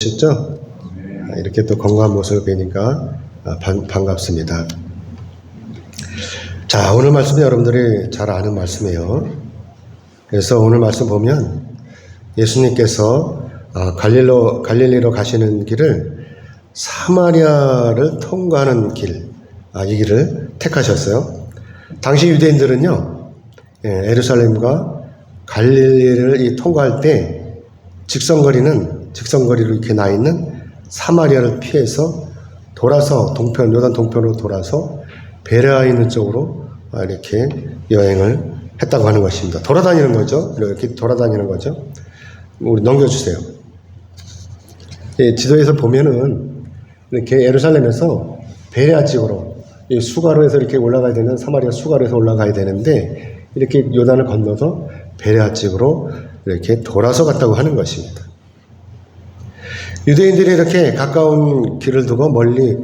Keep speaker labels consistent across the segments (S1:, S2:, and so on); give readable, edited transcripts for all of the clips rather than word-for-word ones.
S1: 보셨죠? 이렇게 또 건강한 모습을 뵈니까 반갑습니다. 자, 오늘 말씀은 여러분들이 잘 아는 말씀이에요. 그래서 오늘 말씀 보면 예수님께서 갈릴리로 가시는 길을 사마리아를 통과하는 길, 이 길을 택하셨어요. 당시 유대인들은요, 예루살렘과 갈릴리를 통과할 때 직선거리로 이렇게 나 있는 사마리아를 피해서 돌아서 요단 동편으로 돌아서 베레아 있는 쪽으로 이렇게 여행을 했다고 하는 것입니다. 돌아다니는 거죠. 이렇게 돌아다니는 거죠. 우리 넘겨주세요. 지도에서 보면은 이렇게 예루살렘에서 베레아 쪽으로 수가로에서 이렇게 올라가야 되는 사마리아 수가로에서 올라가야 되는데 이렇게 요단을 건너서 베레아 쪽으로 이렇게 돌아서 갔다고 하는 것입니다. 유대인들이 이렇게 가까운 길을 두고 멀리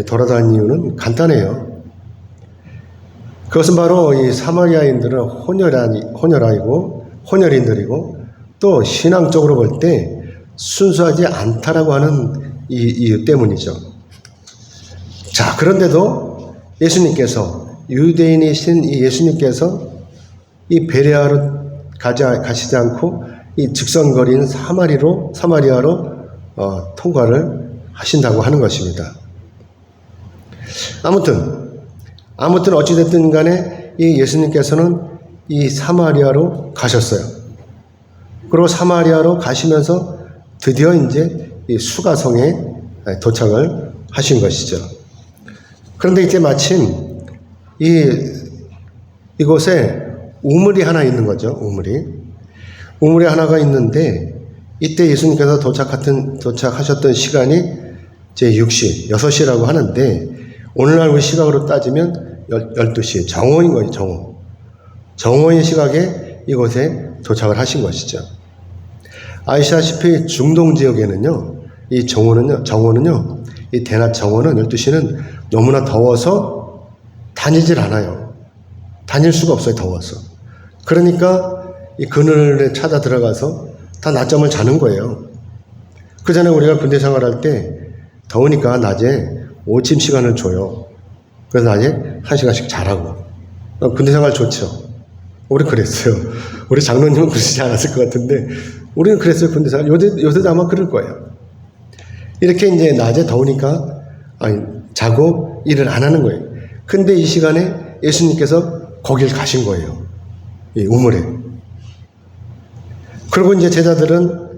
S1: 돌아다니는 이유는 간단해요. 그것은 바로 이 사마리아인들은 혼혈인들이고 또 신앙적으로 볼 때 순수하지 않다라고 하는 이 이유 때문이죠. 자, 그런데도 유대인이신 이 예수님께서 이 베레아로 가시지 않고 이 직선거리인 사마리아로 통과를 하신다고 하는 것입니다. 아무튼 어찌됐든 간에 이 예수님께서는 이 사마리아로 가셨어요. 그리고 사마리아로 가시면서 드디어 이제 이 수가성에 도착을 하신 것이죠. 그런데 이제 마침 이곳에 우물이 하나 있는 거죠. 우물이 하나가 있는데 이때 예수님께서 도착하셨던 시간이 제 6시라고 하는데 오늘날 우리 시각으로 따지면 12시, 정오인 거예요. 정오의 시각에 이곳에 도착을 하신 것이죠. 아시다시피 중동 지역에는요, 이 정오는요, 이 대낮 정오는 12시는 너무나 더워서 다니질 않아요. 다닐 수가 없어요. 더워서. 그러니까 이 그늘에 찾아 들어가서 다 낮잠을 자는 거예요. 그 전에 우리가 군대 생활할 때 더우니까 낮에 오침 시간을 줘요. 그래서 낮에 1시간씩 자라고. 군대 생활 좋죠. 우리 그랬어요. 우리 장로님은 그러시지 않았을 것 같은데 우리는 그랬어요. 군대 생활. 요새도 아마 그럴 거예요. 이렇게 이제 낮에 더우니까 자고 일을 안 하는 거예요. 근데 이 시간에 예수님께서 거길 가신 거예요. 이 우물에. 그리고 이제 제자들은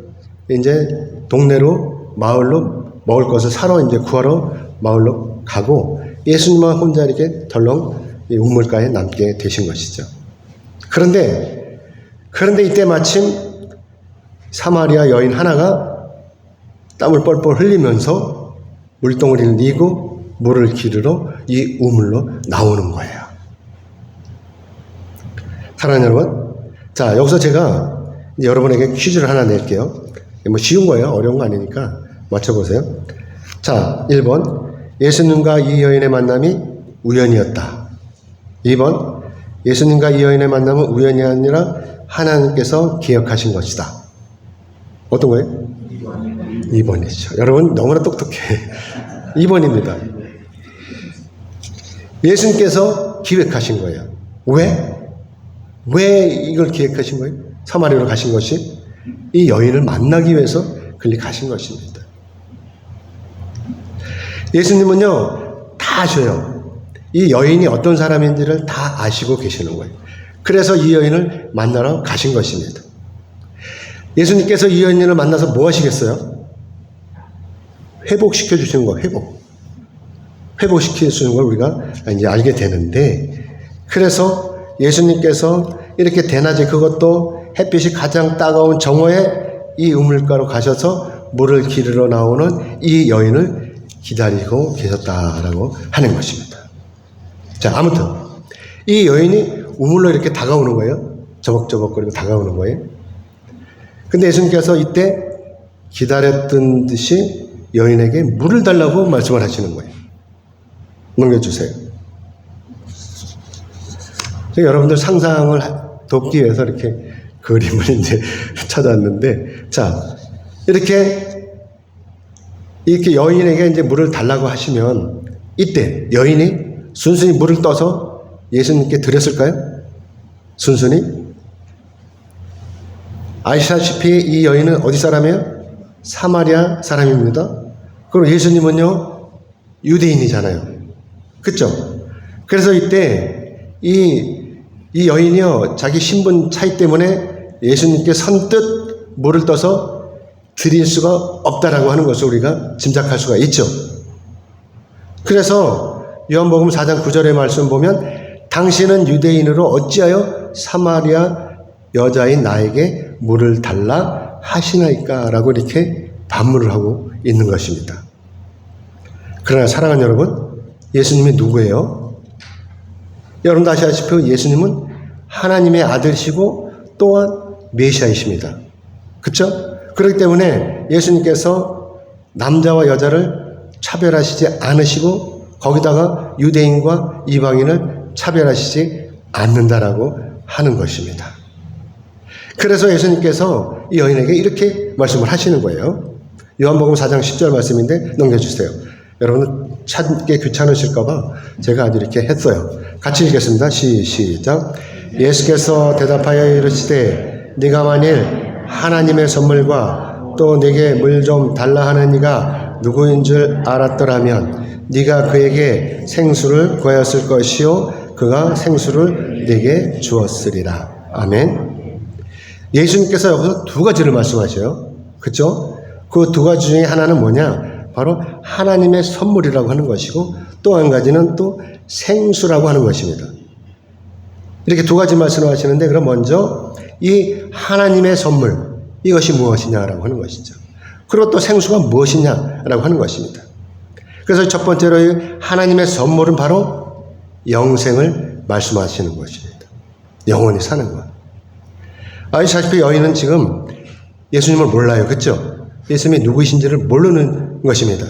S1: 이제 동네로 마을로 먹을 것을 사러 이제 구하러 마을로 가고 예수님만 혼자 이렇게 덜렁 이 우물가에 남게 되신 것이죠. 그런데 이때 마침 사마리아 여인 하나가 땀을 뻘뻘 흘리면서 물동이를 이고 물을 기르러 이 우물로 나오는 거예요. 사랑하는 여러분, 자, 여기서 제가 여러분에게 퀴즈를 하나 낼게요. 뭐 쉬운 거예요. 어려운 거 아니니까 맞춰보세요. 자, 1번 예수님과 이 여인의 만남이 우연이었다. 2번 예수님과 이 여인의 만남은 우연이 아니라 하나님께서 기억하신 것이다. 어떤 거예요? 2번이죠. 여러분 너무나 똑똑해. 2번입니다. 예수님께서 기획하신 거예요. 왜 이걸 기획하신 거예요? 사마리아로 가신 것이 이 여인을 만나기 위해서 그리 가신 것입니다. 예수님은요 다 아셔요. 이 여인이 어떤 사람인지를 다 아시고 계시는 거예요. 그래서 이 여인을 만나러 가신 것입니다. 예수님께서 이 여인을 만나서 뭐 하시겠어요? 회복시켜 주시는 거예요. 회복시켜 주시는 걸 우리가 이제 알게 되는데, 그래서 예수님께서 이렇게 대낮에, 그것도 햇빛이 가장 따가운 정오에 이 우물가로 가셔서 물을 기르러 나오는 이 여인을 기다리고 계셨다라고 하는 것입니다. 자, 아무튼 이 여인이 우물로 이렇게 다가오는 거예요. 저벅저벅거리고 다가오는 거예요. 근데 예수님께서 이때 기다렸던 듯이 여인에게 물을 달라고 말씀을 하시는 거예요. 넘겨주세요. 여러분들 상상을 돕기 위해서 이렇게 그림을 이제 찾았는데, 자, 이렇게 이렇게 여인에게 이제 물을 달라고 하시면 이때 여인이 순순히 물을 떠서 예수님께 드렸을까요? 순순히? 아시다시피 이 여인은 어디 사람이에요? 사마리아 사람입니다. 그럼 예수님은요, 유대인이잖아요. 그쵸? 그래서 이때 이 여인이요, 자기 신분 차이 때문에 예수님께 선뜻 물을 떠서 드릴 수가 없다라고 하는 것을 우리가 짐작할 수가 있죠. 그래서 요한복음 4장 9절의 말씀 보면 당신은 유대인으로 어찌하여 사마리아 여자인 나에게 물을 달라 하시나이까? 라고 이렇게 반문을 하고 있는 것입니다. 그러나 사랑하는 여러분, 예수님이 누구예요? 여러분도 아시다시피 예수님은 하나님의 아들이시고 또한 메시아이십니다. 그렇죠? 그렇기 때문에 예수님께서 남자와 여자를 차별하시지 않으시고 거기다가 유대인과 이방인을 차별하시지 않는다라고 하는 것입니다. 그래서 예수님께서 이 여인에게 이렇게 말씀을 하시는 거예요. 요한복음 4장 10절 말씀인데 넘겨주세요. 여러분 찾기 귀찮으실까 봐 제가 아주 이렇게 했어요. 같이 읽겠습니다. 시작. 예수께서 대답하여 이르시되 네가 만일 하나님의 선물과 또 네게 물 좀 달라 하는 이가 누구인 줄 알았더라면 네가 그에게 생수를 구하였을 것이요 그가 생수를 네게 주었으리라. 아멘. 예수님께서 여기서 두 가지를 말씀하셔요. 그렇죠? 그 두 가지 중에 하나는 뭐냐? 바로 하나님의 선물이라고 하는 것이고 또 한 가지는 또 생수라고 하는 것입니다. 이렇게 두 가지 말씀을 하시는데 그럼 먼저 이 하나님의 선물 이것이 무엇이냐라고 하는 것이죠. 그리고 또 생수가 무엇이냐라고 하는 것입니다. 그래서 첫 번째로 하나님의 선물은 바로 영생을 말씀하시는 것입니다. 영원히 사는 것. 아시다시피 여인은 지금 예수님을 몰라요. 그렇죠? 예수님이 누구이신지를 모르는 것입니다.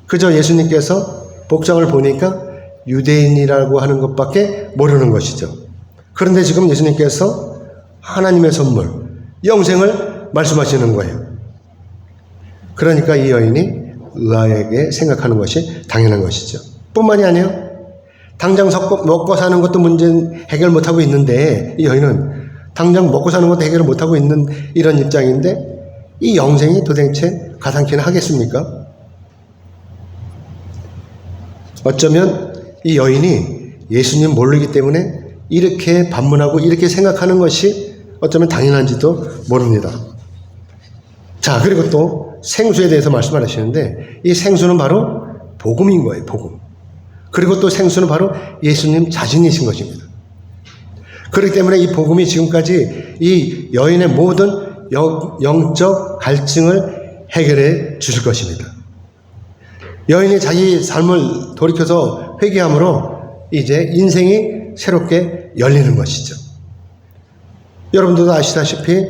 S1: 그저 예수님께서 복장을 보니까 유대인이라고 하는 것밖에 모르는 것이죠. 그런데 지금 예수님께서 하나님의 선물, 영생을 말씀하시는 거예요. 그러니까 이 여인이 의아하게 생각하는 것이 당연한 것이죠. 뿐만이 아니에요. 당장 먹고 사는 것도 문제 해결 못하고 있는데 이 여인은 당장 먹고 사는 것도 해결을 못하고 있는 이런 입장인데 이 영생이 도대체 가당키나 하겠습니까? 어쩌면 이 여인이 예수님 모르기 때문에 이렇게 반문하고 이렇게 생각하는 것이 어쩌면 당연한지도 모릅니다. 자, 그리고 또 생수에 대해서 말씀을 하시는데 이 생수는 바로 복음인 거예요. 복음. 그리고 또 생수는 바로 예수님 자신이신 것입니다. 그렇기 때문에 이 복음이 지금까지 이 여인의 모든 영적 갈증을 해결해 주실 것입니다. 여인이 자기 삶을 돌이켜서 회개함으로 이제 인생이 새롭게 열리는 것이죠. 여러분들도 아시다시피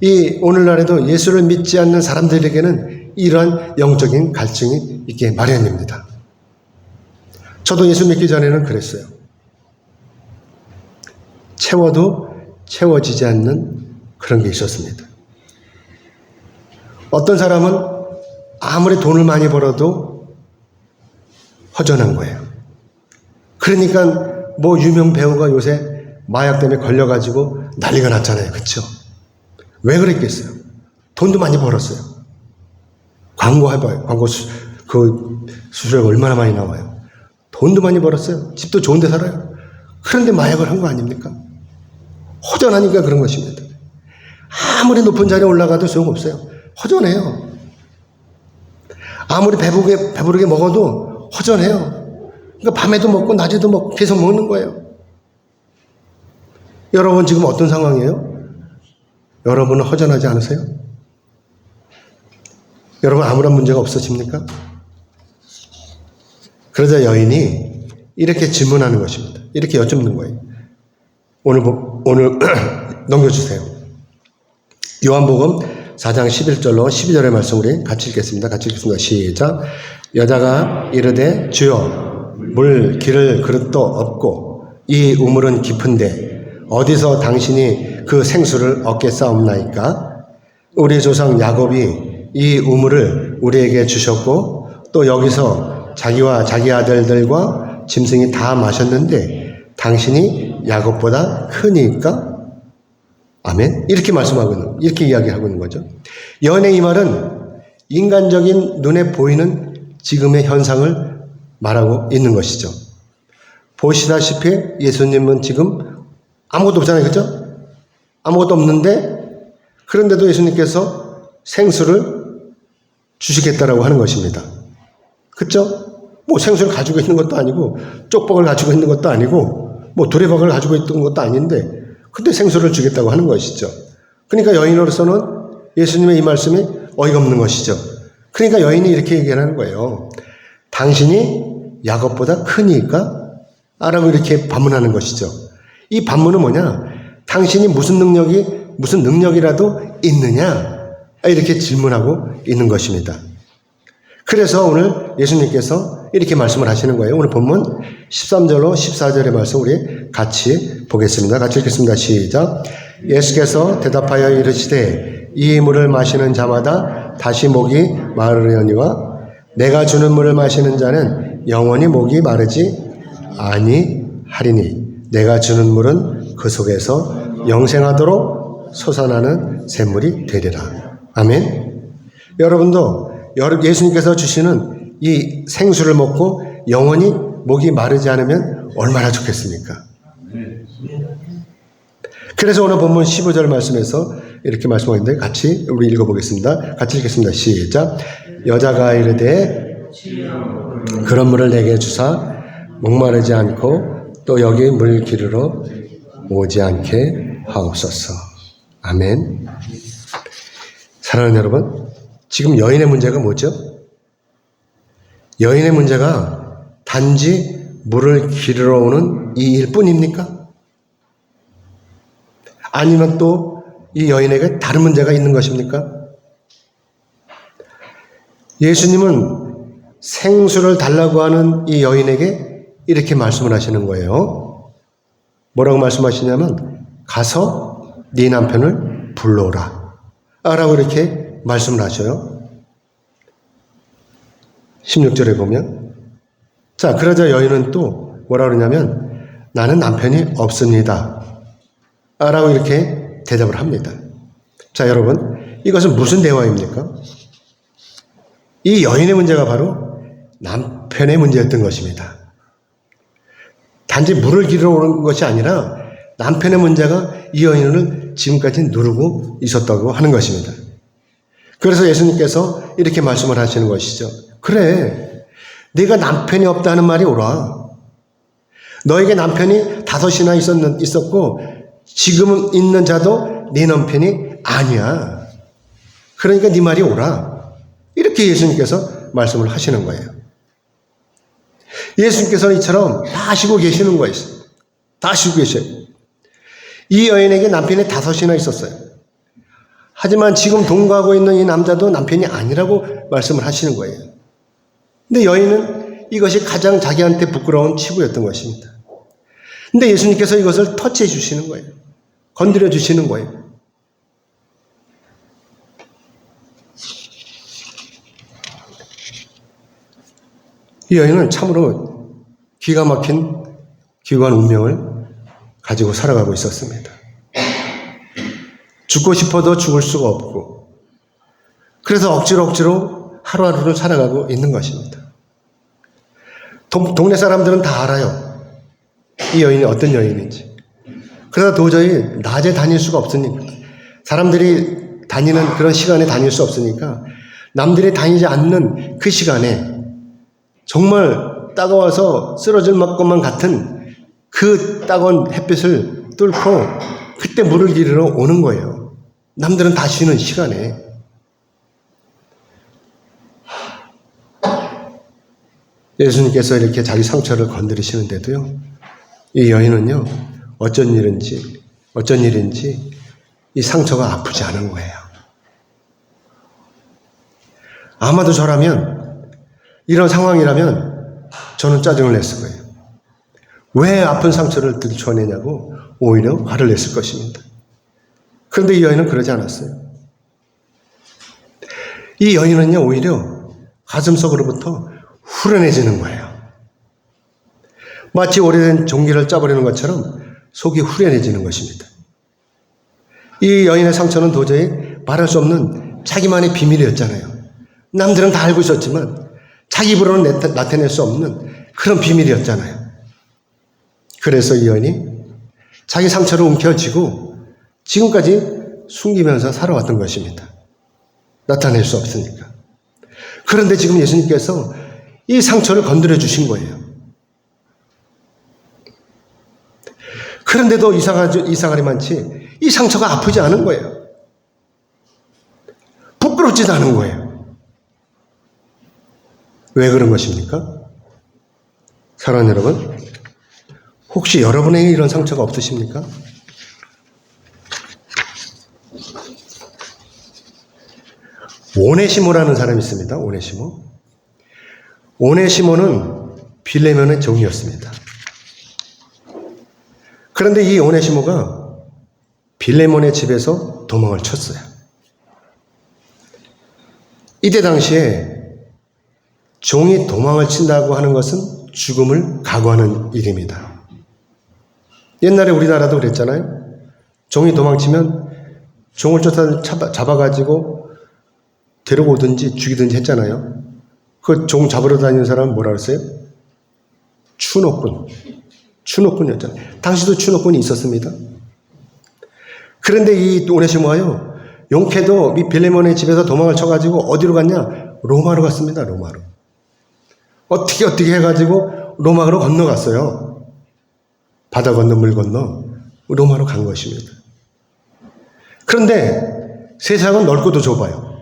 S1: 이 오늘날에도 예수를 믿지 않는 사람들에게는 이러한 영적인 갈증이 있게 마련입니다. 저도 예수 믿기 전에는 그랬어요. 채워도 채워지지 않는 그런 게 있었습니다. 어떤 사람은 아무리 돈을 많이 벌어도 허전한 거예요. 그러니까 뭐 유명 배우가 요새 마약 때문에 걸려가지고 난리가 났잖아요. 그렇죠? 왜 그랬겠어요? 돈도 많이 벌었어요. 광고 해봐요. 광고 그 수수료가 얼마나 많이 나와요. 돈도 많이 벌었어요. 집도 좋은 데 살아요. 그런데 마약을 한 거 아닙니까? 허전하니까 그런 것입니다. 아무리 높은 자리에 올라가도 소용없어요. 허전해요. 아무리 배부르게 먹어도 허전해요. 그러니까 밤에도 먹고 낮에도 먹고 계속 먹는 거예요. 여러분 지금 어떤 상황이에요? 여러분은 허전하지 않으세요? 여러분 아무런 문제가 없으십니까? 그러자 여인이 이렇게 질문하는 것입니다. 이렇게 여쭙는 거예요. 오늘 넘겨주세요. 요한복음 4장 11절로 12절의 말씀 우리 같이 읽겠습니다. 시작. 여자가 이르되 주여 물 기를 그릇도 없고 이 우물은 깊은데 어디서 당신이 그 생수를 얻겠사옵나이까? 우리 조상 야곱이 이 우물을 우리에게 주셨고 또 여기서 자기와 자기 아들들과 짐승이 다 마셨는데 당신이 야곱보다 크니까 아멘. 이렇게 말씀하고 있는, 이렇게 이야기하고 있는 거죠. 예언의 이 말은 인간적인 눈에 보이는 지금의 현상을 말하고 있는 것이죠. 보시다시피 예수님은 지금 아무것도 없잖아요. 그죠? 아무것도 없는데 그런데도 예수님께서 생수를 주시겠다라고 하는 것입니다. 그죠? 뭐 생수를 가지고 있는 것도 아니고 쪽박을 가지고 있는 것도 아니고 뭐 두레박을 가지고 있던 것도 아닌데 근데 생수를 주겠다고 하는 것이죠. 그러니까 여인으로서는 예수님의 이 말씀이 어이가 없는 것이죠. 그러니까 여인이 이렇게 얘기하는 거예요. 당신이 야곱보다 크니까? 라고 이렇게 반문하는 것이죠. 이 반문은 뭐냐? 당신이 무슨 능력이라도 있느냐? 이렇게 질문하고 있는 것입니다. 그래서 오늘 예수님께서 이렇게 말씀을 하시는 거예요. 오늘 본문 13절로 14절의 말씀 우리 같이 보겠습니다. 같이 읽겠습니다. 시작. 예수께서 대답하여 이르시되 이 물을 마시는 자마다 다시 목이 마르려니와 내가 주는 물을 마시는 자는 영원히 목이 마르지 아니하리니 내가 주는 물은 그 속에서 영생하도록 솟아나는 샘물이 되리라. 아멘. 여러분도 예수님께서 주시는 이 생수를 먹고 영원히 목이 마르지 않으면 얼마나 좋겠습니까? 그래서 오늘 본문 15절 말씀에서 이렇게 말씀하는데 같이 우리 읽어보겠습니다. 같이 읽겠습니다. 시작. 여자가 이르되 그런 물을 내게 주사 목마르지 않고 또 여기 물 기르러 오지 않게 하옵소서. 아멘. 사랑하는 여러분, 지금 여인의 문제가 뭐죠? 여인의 문제가 단지 물을 기르러 오는 이 일뿐입니까? 아니면 또 이 여인에게 다른 문제가 있는 것입니까? 예수님은 생수를 달라고 하는 이 여인에게 이렇게 말씀을 하시는 거예요. 뭐라고 말씀하시냐면 가서 네 남편을 불러오라 라고 이렇게 말씀을 하셔요. 16절에 보면 자 그러자 여인은 또 뭐라 그러냐면 나는 남편이 없습니다 라고 이렇게 대답을 합니다. 자 여러분 이것은 무슨 대화입니까? 이 여인의 문제가 바로 남편의 문제였던 것입니다. 단지 물을 기르러 오는 것이 아니라 남편의 문제가 이 여인을 지금까지 누르고 있었다고 하는 것입니다. 그래서 예수님께서 이렇게 말씀을 하시는 것이죠. 그래, 네가 남편이 없다는 말이 옳아. 너에게 남편이 5이나 있었고 지금 있는 자도 네 남편이 아니야. 그러니까 네 말이 옳아. 이렇게 예수님께서 말씀을 하시는 거예요. 예수님께서 이처럼 다 아시고 계시는 거예요. 다 아시고 계셔요. 이 여인에게 남편이 5이나 있었어요. 하지만 지금 동거하고 있는 이 남자도 남편이 아니라고 말씀을 하시는 거예요. 근데 여인은 이것이 가장 자기한테 부끄러운 치부였던 것입니다. 근데 예수님께서 이것을 터치해 주시는 거예요. 건드려 주시는 거예요. 이 여인은 참으로 기가 막힌 귀한 운명을 가지고 살아가고 있었습니다. 죽고 싶어도 죽을 수가 없고 그래서 억지로 하루하루를 살아가고 있는 것입니다. 동네 사람들은 다 알아요. 이 여인이 어떤 여인인지. 그러다 도저히 낮에 다닐 수가 없으니까 사람들이 다니는 그런 시간에 다닐 수 없으니까 남들이 다니지 않는 그 시간에 정말 따가워서 쓰러질 것만 같은 그 따가운 햇빛을 뚫고 그때 물을 기르러 오는 거예요. 남들은 다 쉬는 시간에. 예수님께서 이렇게 자기 상처를 건드리시는데도요. 이 여인은요. 어쩐 일인지 이 상처가 아프지 않은 거예요. 아마도 저라면 이런 상황이라면 저는 짜증을 냈을 거예요. 왜 아픈 상처를 들춰내냐고 오히려 화를 냈을 것입니다. 그런데 이 여인은 그러지 않았어요. 이 여인은요, 오히려 가슴속으로부터 후련해지는 거예요. 마치 오래된 종기를 짜버리는 것처럼 속이 후련해지는 것입니다. 이 여인의 상처는 도저히 말할 수 없는 자기만의 비밀이었잖아요. 남들은 다 알고 있었지만 자기 입으로는 나타낼 수 없는 그런 비밀이었잖아요. 그래서 이 여인이 자기 상처를 움켜쥐고 지금까지 숨기면서 살아왔던 것입니다. 나타낼 수 없으니까. 그런데 지금 예수님께서 이 상처를 건드려 주신 거예요. 그런데도 이상하리만치 이 상처가 아프지 않은 거예요. 부끄럽지도 않은 거예요. 왜 그런 것입니까? 사랑하는 여러분, 혹시 여러분에게 이런 상처가 없으십니까? 오네시모라는 사람이 있습니다. 오네시모는 빌레몬의 종이었습니다. 그런데 이 오네시모가 빌레몬의 집에서 도망을 쳤어요. 이때 당시에 종이 도망을 친다고 하는 것은 죽음을 각오하는 일입니다. 옛날에 우리나라도 그랬잖아요. 종이 도망치면 종을 잡아가지고 데려오든지 죽이든지 했잖아요. 그 종 잡으러 다니는 사람은 뭐라 그랬어요? 추노꾼이었잖아요. 당시도 추노꾼이 있었습니다. 그런데 이 오네시모가요, 용케도 이 빌레몬의 집에서 도망을 쳐가지고 어디로 갔냐? 로마로 갔습니다. 로마로. 어떻게 해가지고 로마로 건너갔어요. 바다 건너 물 건너 로마로 간 것입니다. 그런데 세상은 넓고도 좁아요.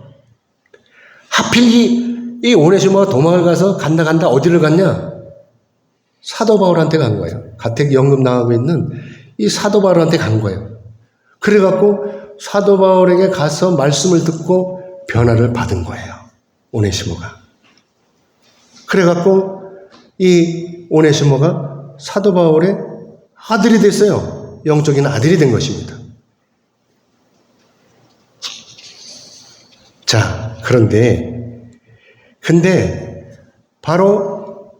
S1: 하필 이 오네시모가 도망을 가서 간다 어디를 갔냐? 사도 바울한테 간 거예요. 가택 연금 당하고 있는 이 사도 바울한테 간 거예요. 그래갖고 사도 바울에게 가서 말씀을 듣고 변화를 받은 거예요. 오네시모가. 그래갖고 이 오네시모가 사도 바울의 아들이 됐어요. 영적인 아들이 된 것입니다. 자, 근데 바로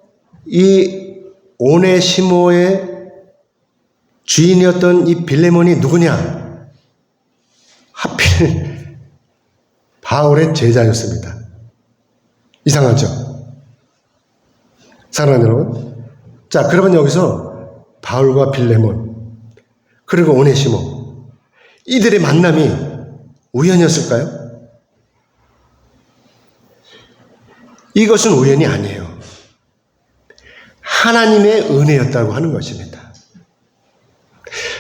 S1: 이 오네시모의 주인이었던 이 빌레몬이 누구냐? 하필 바울의 제자였습니다. 이상하죠? 사랑하는 여러분. 자, 그러면 여기서 바울과 빌레몬 그리고 오네시모 이들의 만남이 우연이었을까요? 이것은 우연이 아니에요. 하나님의 은혜였다고 하는 것입니다.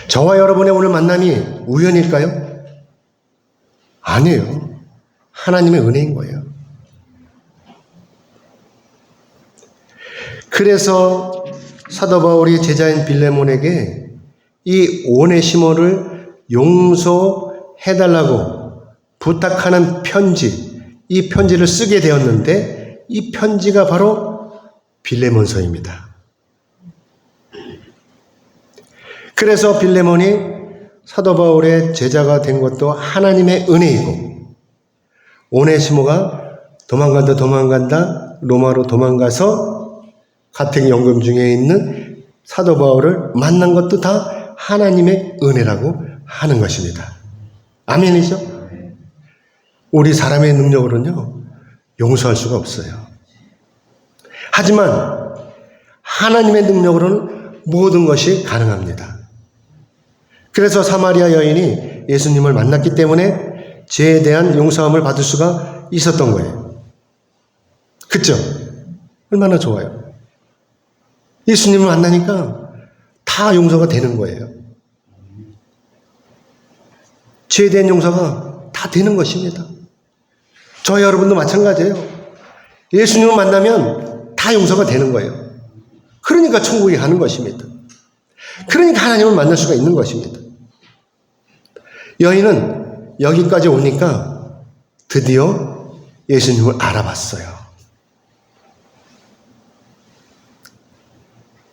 S1: 저와 여러분의 오늘 만남이 우연일까요? 아니에요. 하나님의 은혜인 거예요. 그래서 사도 바울이 제자인 빌레몬에게 이 오네시모를 용서해달라고 부탁하는 편지, 이 편지를 쓰게 되었는데 이 편지가 바로 빌레몬서입니다. 그래서 빌레몬이 사도 바울의 제자가 된 것도 하나님의 은혜이고 오네시모가 도망간다 로마로 도망가서 가택 연금 중에 있는 사도 바울을 만난 것도 다 하나님의 은혜라고 하는 것입니다. 아멘이죠? 우리 사람의 능력으로는요 용서할 수가 없어요. 하지만 하나님의 능력으로는 모든 것이 가능합니다. 그래서 사마리아 여인이 예수님을 만났기 때문에 죄에 대한 용서함을 받을 수가 있었던 거예요. 그렇죠? 얼마나 좋아요. 예수님을 만나니까 다 용서가 되는 거예요. 죄에 대한 용서가 다 되는 것입니다. 저 여러분도 마찬가지예요. 예수님을 만나면 다 용서가 되는 거예요. 그러니까 천국에 가는 것입니다. 그러니까 하나님을 만날 수가 있는 것입니다. 여인은 여기까지 오니까 드디어 예수님을 알아봤어요.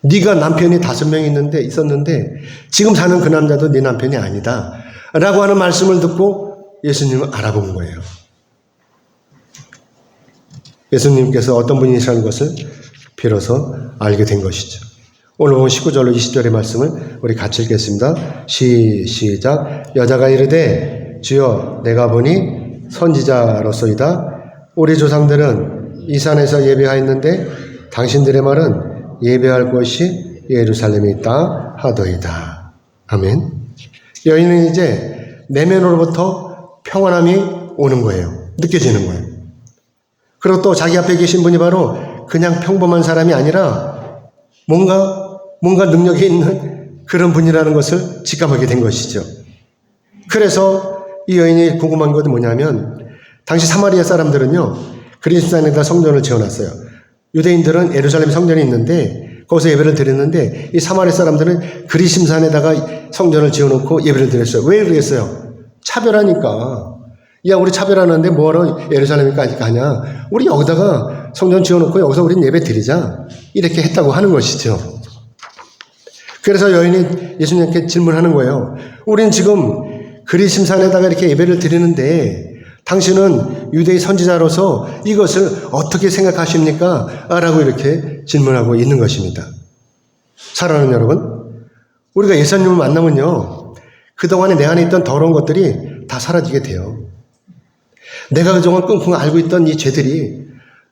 S1: 네가 남편이 5명 있었는데 지금 사는 그 남자도 네 남편이 아니다 라고 하는 말씀을 듣고 예수님을 알아본 거예요. 예수님께서 어떤 분이시라는 것을 비로소 알게 된 것이죠. 오늘 보면 19절로 20절의 말씀을 우리 같이 읽겠습니다. 시작. 여자가 이르되 주여 내가 보니 선지자로소이다. 우리 조상들은 이 산에서 예배하였는데 당신들의 말은 예배할 곳이 예루살렘에 있다 하더이다. 아멘. 여인은 이제 내면으로부터 평안함이 오는 거예요. 느껴지는 거예요. 그리고 또 자기 앞에 계신 분이 바로 그냥 평범한 사람이 아니라 뭔가 능력이 있는 그런 분이라는 것을 직감하게 된 것이죠. 그래서 이 여인이 궁금한 것은 뭐냐면 당시 사마리아 사람들은요, 그리스도산에다 성전을 지어놨어요. 유대인들은 예루살렘 성전이 있는데 거기서 예배를 드렸는데 이 사마리아 사람들은 그리심산에다가 성전을 지어놓고 예배를 드렸어요. 왜 그랬어요? 차별하니까. 야, 우리 차별하는데 뭐하러 예루살렘까지 가냐? 우리 여기다가 성전 지어놓고 여기서 우린 예배 드리자. 이렇게 했다고 하는 것이죠. 그래서 여인이 예수님께 질문하는 거예요. 우린 지금 그리심산에다가 이렇게 예배를 드리는데 당신은 유대의 선지자로서 이것을 어떻게 생각하십니까? 라고 이렇게 질문하고 있는 것입니다. 사랑하는 여러분, 우리가 예수님을 만나면요, 그동안에 내 안에 있던 더러운 것들이 다 사라지게 돼요. 내가 그동안 끙끙 앓고 있던 이 죄들이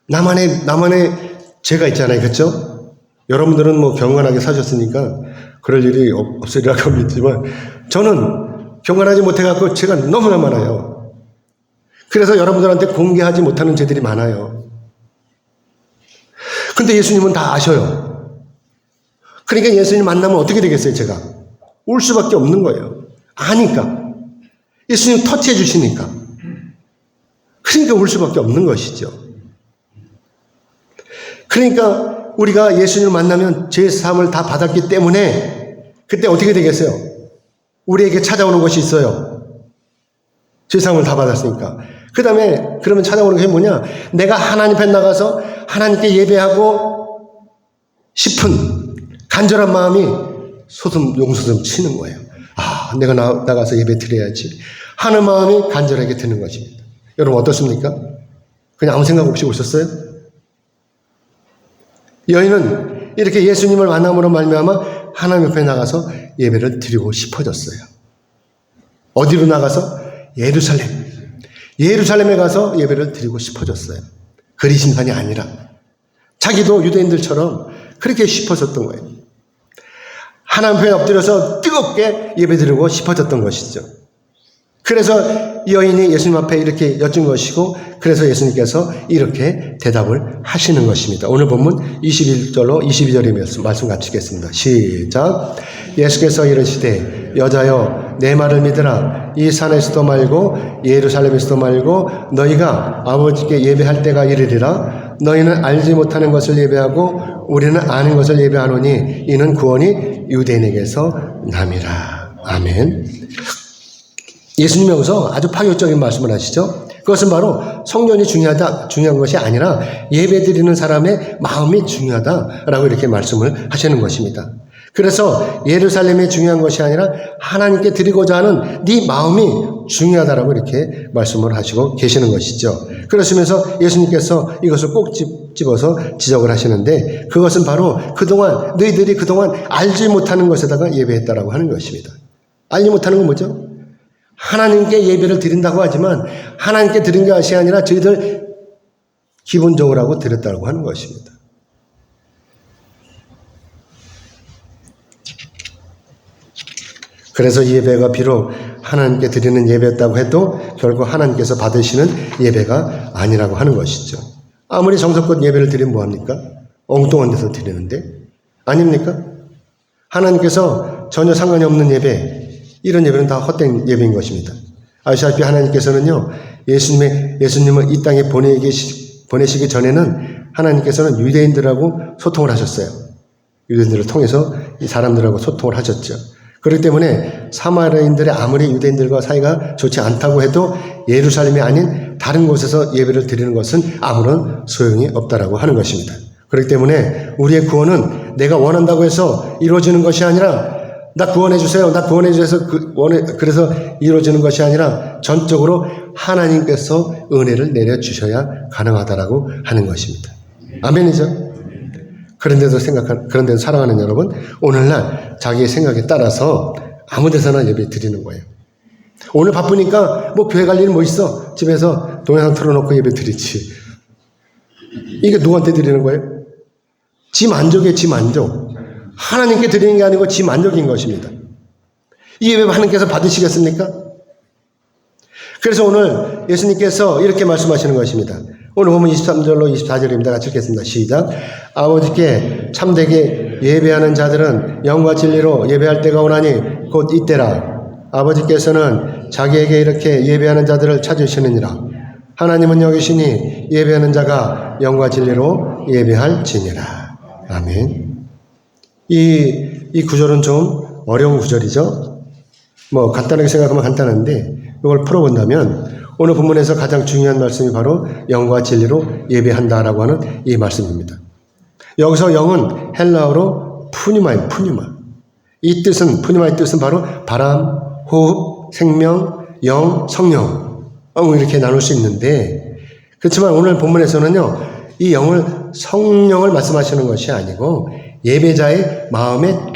S1: 나만의 죄가 있잖아요. 그렇죠? 여러분들은 뭐 경건하게 사셨으니까 그럴 일이 없으리라고 믿지만 저는 경건하지 못해갖고 죄가 너무나 많아요. 그래서 여러분들한테 공개하지 못하는 죄들이 많아요. 근데 예수님은 다 아셔요. 그러니까 예수님 만나면 어떻게 되겠어요, 제가? 올 수밖에 없는 거예요. 아니까. 예수님 터치해 주시니까. 그러니까 올 수밖에 없는 것이죠. 그러니까 우리가 예수님을 만나면 죄 사함을 다 받았기 때문에 그때 어떻게 되겠어요? 우리에게 찾아오는 것이 있어요. 죄 사함을 다 받았으니까. 그 다음에 그러면 찾아오는 게 뭐냐? 내가 하나님 앞에 나가서 하나님께 예배하고 싶은 간절한 마음이 용소름 치는 거예요. 아, 내가 나가서 예배 드려야지 하는 마음이 간절하게 드는 것입니다. 여러분 어떻습니까? 그냥 아무 생각 없이 오셨어요? 여인은 이렇게 예수님을 만남으로 말미암아 하나님 옆에 나가서 예배를 드리고 싶어졌어요. 어디로 나가서? 예루살렘에 가서 예배를 드리고 싶어졌어요. 그리심산이 아니라 자기도 유대인들처럼 그렇게 싶어졌던 거예요. 하나님 앞에 엎드려서 뜨겁게 예배드리고 싶어졌던 것이죠. 그래서 이 여인이 예수님 앞에 이렇게 여쭌 것이고 그래서 예수님께서 이렇게 대답을 하시는 것입니다. 오늘 본문 21절로 22절의 말씀 같이 읽겠습니다. 시작. 예수께서 이르시되 여자여 내 말을 믿으라. 이 산에서도 말고 예루살렘에서도 말고 너희가 아버지께 예배할 때가 이르리라. 너희는 알지 못하는 것을 예배하고 우리는 아는 것을 예배하노니 이는 구원이 유대인에게서 남이라. 아멘. 예수님이 여기서 아주 파격적인 말씀을 하시죠. 그것은 바로 성전이 중요한 것이 아니라 예배드리는 사람의 마음이 중요하다라고 이렇게 말씀을 하시는 것입니다. 그래서 예루살렘이 중요한 것이 아니라 하나님께 드리고자 하는 네 마음이 중요하다라고 이렇게 말씀을 하시고 계시는 것이죠. 그러시면서 예수님께서 이것을 꼭 집어서 지적을 하시는데 그것은 바로 너희들이 그동안 알지 못하는 것에다가 예배했다라고 하는 것입니다. 알지 못하는 건 뭐죠? 하나님께 예배를 드린다고 하지만 하나님께 드린 것이 아니라 저희들 기본적으로 하고 드렸다고 하는 것입니다. 그래서 이 예배가 비록 하나님께 드리는 예배였다고 해도 결국 하나님께서 받으시는 예배가 아니라고 하는 것이죠. 아무리 정성껏 예배를 드리면 뭐합니까? 엉뚱한 데서 드리는데 아닙니까? 하나님께서 전혀 상관이 없는 예배, 이런 예배는 다 헛된 예배인 것입니다. 아시다시피 하나님께서는요, 예수님을 이 땅에 보내시기 전에는 하나님께서는 유대인들하고 소통을 하셨어요. 유대인들을 통해서 이 사람들하고 소통을 하셨죠. 그렇기 때문에 사마리아인들의 아무리 유대인들과 사이가 좋지 않다고 해도 예루살렘이 아닌 다른 곳에서 예배를 드리는 것은 아무런 소용이 없다라고 하는 것입니다. 그렇기 때문에 우리의 구원은 내가 원한다고 해서 이루어지는 것이 아니라 나 구원해 주세요. 그래서 이루어지는 것이 아니라 전적으로 하나님께서 은혜를 내려주셔야 가능하다라고 하는 것입니다. 아멘이죠? 그런데도 사랑하는 여러분, 오늘날 자기의 생각에 따라서 아무 데서나 예배 드리는 거예요. 오늘 바쁘니까 뭐 교회 갈 일 뭐 있어? 집에서 동영상 틀어놓고 예배 드리지. 이게 누구한테 드리는 거예요? 지 만족이에요, 지 만족. 하나님께 드리는 게 아니고 지 만족인 것입니다. 이 예배 하나님께서 받으시겠습니까? 그래서 오늘 예수님께서 이렇게 말씀하시는 것입니다. 오늘 보면 23절로 24절입니다. 같이 읽겠습니다. 시작. 아버지께 참되게 예배하는 자들은 영과 진리로 예배할 때가 오나니 곧 이때라. 아버지께서는 자기에게 이렇게 예배하는 자들을 찾으시느니라. 하나님은 여기시니 예배하는 자가 영과 진리로 예배할지니라. 아멘. 이 구절은 좀 어려운 구절이죠. 뭐 간단하게 생각하면 간단한데 이걸 풀어본다면 오늘 본문에서 가장 중요한 말씀이 바로 영과 진리로 예배한다라고 하는 이 말씀입니다. 여기서 영은 헬라어로 푸뉴마예요. 푸뉴마. 이 뜻은 푸뉴마의 뜻은 바로 바람, 호흡, 생명, 영, 성령 이렇게 나눌 수 있는데 그렇지만 오늘 본문에서는요. 이 영을 성령을 말씀하시는 것이 아니고 예배자의 마음의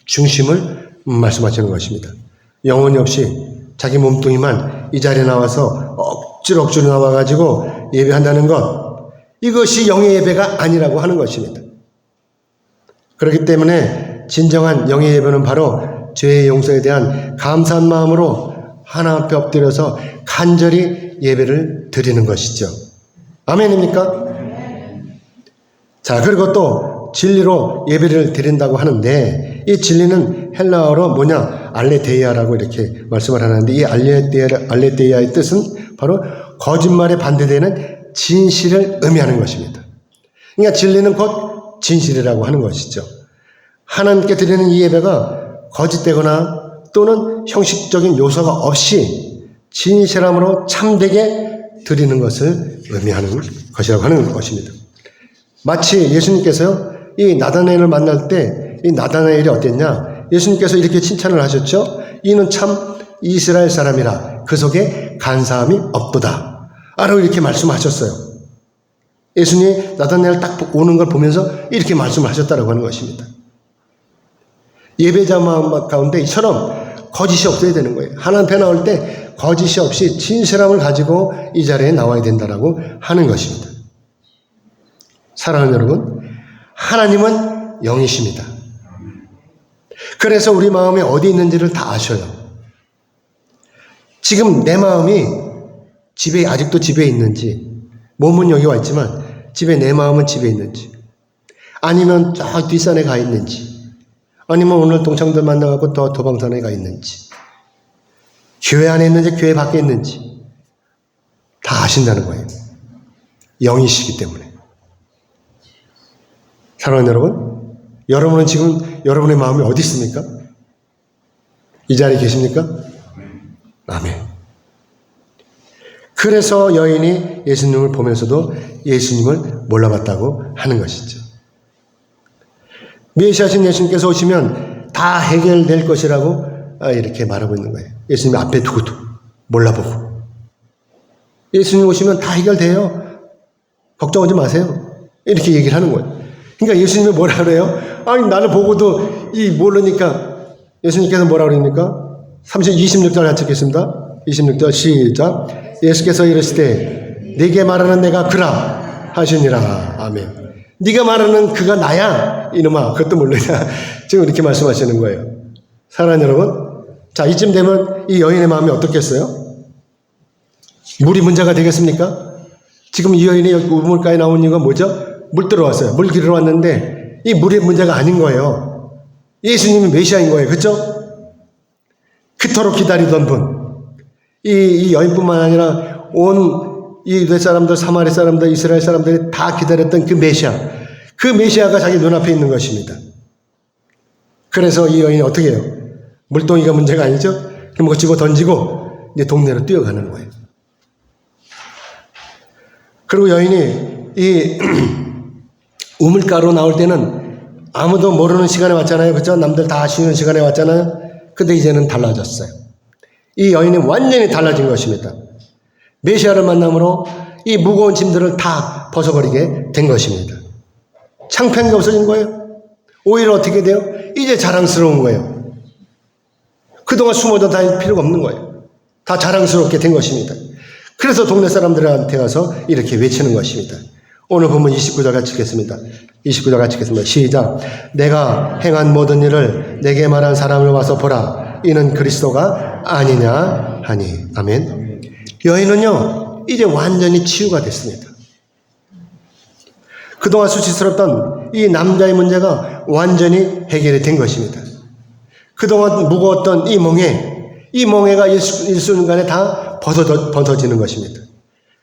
S1: 중심을 말씀하시는 것입니다. 영혼이 없이 자기 몸뚱이만 이 자리에 나와서 억지로 나와가지고 예배한다는 것, 이것이 영의 예배가 아니라고 하는 것입니다. 그렇기 때문에 진정한 영의 예배는 바로 죄의 용서에 대한 감사한 마음으로 하나님 앞에 엎드려서 간절히 예배를 드리는 것이죠. 아멘입니까? 자, 그리고 또 진리로 예배를 드린다고 하는데 이 진리는 헬라어로 뭐냐? 알레데이아라고 이렇게 말씀을 하는데 이 알레데이아의 뜻은 바로 거짓말에 반대되는 진실을 의미하는 것입니다. 그러니까 진리는 곧 진실이라고 하는 것이죠. 하나님께 드리는 이 예배가 거짓되거나 또는 형식적인 요소가 없이 진실함으로 참되게 드리는 것을 의미하는 것이라고 하는 것입니다. 마치 예수님께서요, 이 나다나엘을 만날 때 이 나다나엘이 어땠냐? 예수님께서 이렇게 칭찬을 하셨죠. 이는 참 이스라엘 사람이라 그 속에 간사함이 없도다. 라고 이렇게 말씀하셨어요. 예수님이 나다나엘 딱 오는 걸 보면서 이렇게 말씀을 하셨다고 하는 것입니다. 예배자 마음 가운데 이처럼 거짓이 없어야 되는 거예요. 하나님 앞에 나올 때 거짓이 없이 진실함을 가지고 이 자리에 나와야 된다라고 하는 것입니다. 사랑하는 여러분, 하나님은 영이십니다. 그래서 우리 마음이 어디 있는지를 다 아셔요. 지금 내 마음이 아직도 집에 있는지, 몸은 여기 와 있지만 집에 내 마음은 집에 있는지, 아니면 저 뒷산에 가 있는지, 아니면 오늘 동창들 만나갖고 더 도방산에 가 있는지, 교회 안에 있는지 교회 밖에 있는지 다 아신다는 거예요. 영이시기 때문에. 사랑하는 여러분, 여러분은 지금 여러분의 마음이 어디 있습니까? 이 자리에 계십니까? 아멘. 그래서 여인이 예수님을 보면서도 예수님을 몰라봤다고 하는 것이죠. 메시아신 예수님께서 오시면 다 해결될 것이라고 이렇게 말하고 있는 거예요. 예수님 앞에 두고도 몰라보고. 예수님 오시면 다 해결돼요. 걱정하지 마세요. 이렇게 얘기를 하는 거예요. 그러니까 예수님이 뭐라 그래요? 아니, 나를 보고도 모르니까 예수님께서 뭐라 그럽니까? 26절 같이 읽겠습니다. 26절 시작. 예수께서 이르시되 네게 말하는 내가 그라 하시니라. 아멘. 네가 말하는 그가 나야 이놈아, 그것도 모르냐. 지금 이렇게 말씀하시는 거예요. 사랑하는 여러분, 자, 이쯤 되면 이 여인의 마음이 어떻겠어요? 물이 문제가 되겠습니까? 지금 이 여인이 여기 우물가에 나온 이유가 뭐죠? 물 들어왔어요. 물 길러 왔는데 이 물의 문제가 아닌 거예요. 예수님이 메시아인 거예요. 그렇죠? 그토록 기다리던 분. 이 여인뿐만 아니라 온 이 유대 사람들, 사마리 사람들, 이스라엘 사람들이 다 기다렸던 그 메시아. 그 메시아가 자기 눈앞에 있는 것입니다. 그래서 이 여인이 어떻게 해요? 물동이가 문제가 아니죠? 그럼 그거 집어 던지고 이제 동네로 뛰어가는 거예요. 그리고 여인이 이 우물가로 나올 때는 아무도 모르는 시간에 왔잖아요. 그렇죠? 남들 다 쉬는 시간에 왔잖아요. 근데 이제는 달라졌어요. 이 여인이 완전히 달라진 것입니다. 메시아를 만남으로 이 무거운 짐들을 다 벗어버리게 된 것입니다. 창피한 게 없어진 거예요. 오히려 어떻게 돼요? 이제 자랑스러운 거예요. 그동안 숨어도 다닐 필요가 없는 거예요. 다 자랑스럽게 된 것입니다. 그래서 동네 사람들한테 가서 이렇게 외치는 것입니다. 오늘 보면 29절 같이 읽겠습니다. 29절 같이 읽겠습니다. 시작. 내가 행한 모든 일을 내게 말한 사람을 와서 보라. 이는 그리스도가 아니냐 하니. 아멘. 여인은요, 이제 완전히 치유가 됐습니다. 그동안 수치스럽던 이 남자의 문제가 완전히 해결이 된 것입니다. 그동안 무거웠던 이 멍에가 일순간에 다 벗어지는 것입니다.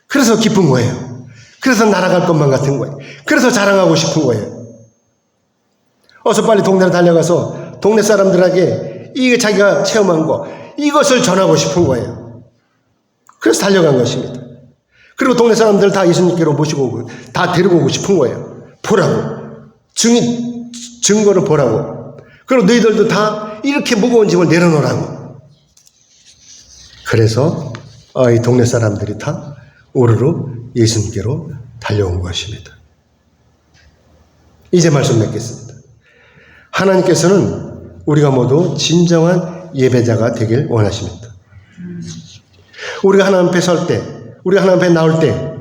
S1: 그래서 기쁜 거예요. 그래서 날아갈 것만 같은 거예요. 그래서 자랑하고 싶은 거예요. 어서 빨리 동네로 달려가서 동네 사람들에게 이게 자기가 체험한 거, 이것을 전하고 싶은 거예요. 그래서 달려간 것입니다. 그리고 동네 사람들 다 예수님께로 모시고 오고 다 데리고 오고 싶은 거예요. 보라고. 증거를 보라고. 그리고 너희들도 다 이렇게 무거운 짐을 내려놓으라고. 그래서 이 동네 사람들이 다 우르르 예수님께로 달려온 것입니다. 이제 말씀 맺겠습니다. 하나님께서는 우리가 모두 진정한 예배자가 되길 원하십니다. 우리가 하나님 앞에 설 때, 우리가 하나님 앞에 나올 때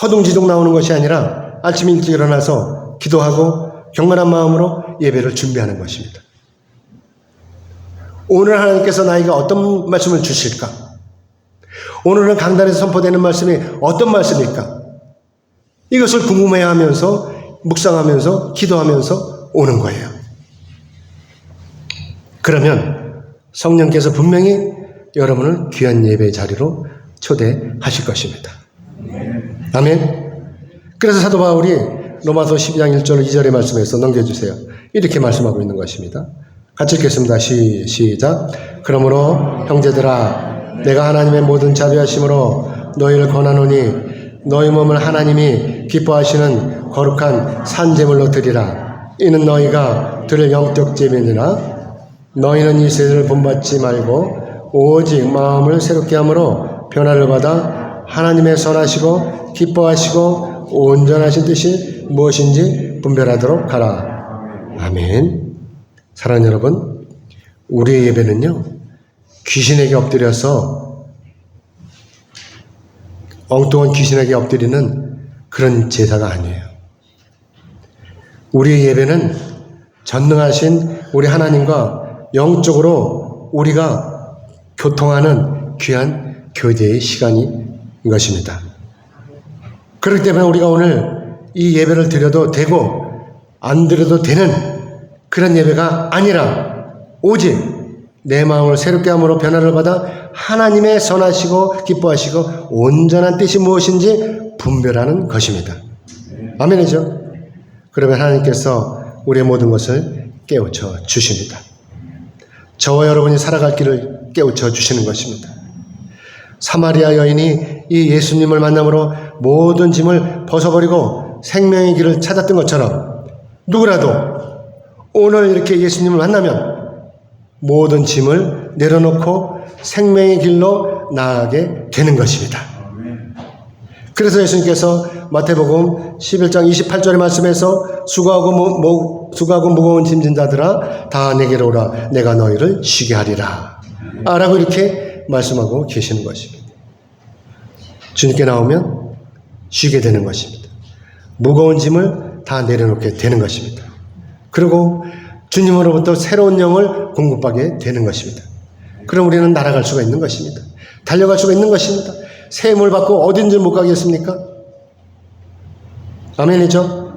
S1: 허둥지둥 나오는 것이 아니라 아침 일찍 일어나서 기도하고 경건한 마음으로 예배를 준비하는 것입니다. 오늘 하나님께서 나에게 어떤 말씀을 주실까? 오늘은 강단에서 선포되는 말씀이 어떤 말씀일까? 이것을 궁금해하면서 묵상하면서 기도하면서 오는 거예요. 그러면 성령께서 분명히 여러분을 귀한 예배의 자리로 초대하실 것입니다. 아멘. 그래서 사도 바울이 로마서 12장 1절 2절의 말씀에서 넘겨주세요. 이렇게 말씀하고 있는 것입니다. 같이 읽겠습니다. 시작. 그러므로 형제들아, 내가 하나님의 모든 자비하심으로 너희를 권하노니 너희 몸을 하나님이 기뻐하시는 거룩한 산제물로 드리라. 이는 너희가 드릴 영적 예배니라. 너희는 이 세대를 본받지 말고 오직 마음을 새롭게 함으로 변화를 받아 하나님의 선하시고 기뻐하시고 온전하신 뜻이 무엇인지 분별하도록 하라. 아멘. 사랑하는 여러분, 우리의 예배는요, 귀신에게 엎드려서 엉뚱한 귀신에게 엎드리는 그런 제사가 아니에요. 우리의 예배는 전능하신 우리 하나님과 영적으로 우리가 교통하는 귀한 교제의 시간인 것입니다. 그렇기 때문에 우리가 오늘 이 예배를 드려도 되고 안 드려도 되는 그런 예배가 아니라 오직 내 마음을 새롭게 함으로 변화를 받아 하나님의 선하시고 기뻐하시고 온전한 뜻이 무엇인지 분별하는 것입니다. 아멘이죠? 그러면 하나님께서 우리의 모든 것을 깨우쳐 주십니다. 저와 여러분이 살아갈 길을 깨우쳐 주시는 것입니다. 사마리아 여인이 이 예수님을 만남으로 모든 짐을 벗어버리고 생명의 길을 찾았던 것처럼 누구라도 오늘 이렇게 예수님을 만나면 모든 짐을 내려놓고 생명의 길로 나아가게 되는 것입니다. 그래서 예수님께서 마태복음 11장 28절의 말씀에서 수고하고 무거운 짐진 자들아 다 내게로 오라. 내가 너희를 쉬게 하리라. 라고 이렇게 말씀하고 계시는 것입니다. 주님께 나오면 쉬게 되는 것입니다. 무거운 짐을 다 내려놓게 되는 것입니다. 그리고 주님으로부터 새로운 영을 공급하게 되는 것입니다. 그럼 우리는 날아갈 수가 있는 것입니다. 달려갈 수가 있는 것입니다. 새 힘을 받고 어딘지 못 가겠습니까? 아멘이죠?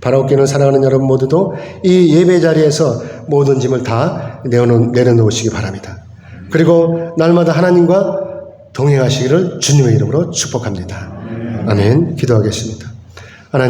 S1: 바라옵기는 사랑하는 여러분 모두도 이 예배 자리에서 모든 짐을 다 내려놓으시기 바랍니다. 그리고 날마다 하나님과 동행하시기를 주님의 이름으로 축복합니다. 아멘. 기도하겠습니다. 하나님